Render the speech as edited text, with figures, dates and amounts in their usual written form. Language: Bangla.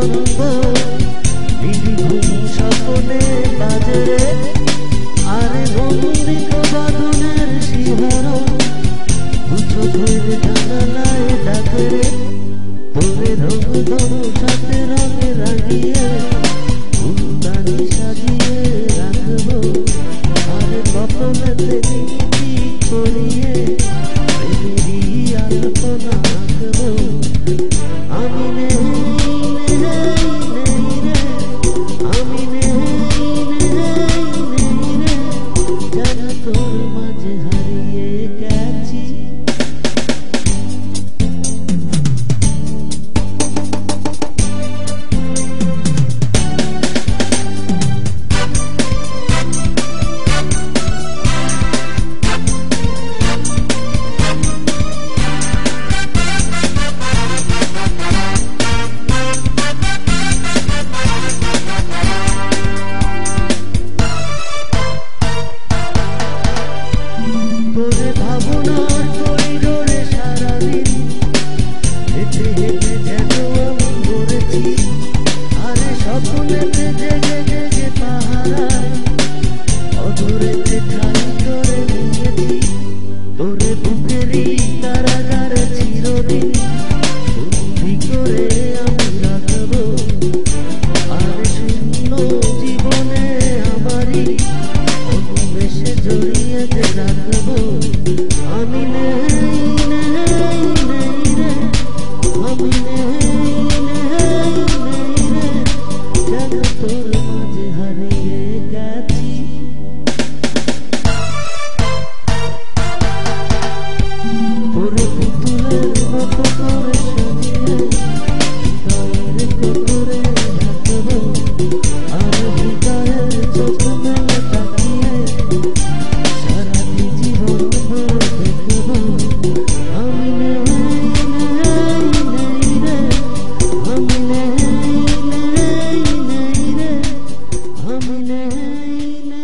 আনন্দ নির্ঘুম স্বপ্নে বাজে রে আরে নন্দিত বাদনের শিহরণ দু চোখের জানালায় ডাকে রে তোরে রঙ ধনু সাথে রঙে রাঙিয়ে ফুলদানি সাজিয়ে রাখবো আরে কপালেতে নীতি করিয়ে প্রেমেরই আলপনা আঁকবো আমি নেই নেই নেই রে আমি নেই নেই নেই রে যেন তোর মাঝে হারিয়ে গেছি তোরে ভাবনার করিডোরে সারাদিন হেঁটে হেঁটে যেন আমি মরেছি আরে স্বপ্নেতে জেগে জেগে পাহারায় অধরেতে ঠাই করে নিয়েছি তোরে বুকেরই কারাগারে চিরদিন বন্দি করে আমি রাখবো আরে শূন্য জীবনে আমারই অনুমেষে জড়িয়ে রাখবো আমি নেই নেই নেই রে আমি নেই নেই নেই রে যেন তোর মাঝে হারিয়ে গেছি তোরে পুতুলের মতো করে সাজিয়ে হৃদয়ের কোটরে রাখবো আর হৃদয়ের চোখ মেলে তাকিয়ে সারাটি জীবন ভরে দেখবো আমি নেই নেই নেই রে আমি নেই নেই নেই রে আমি নেই নেই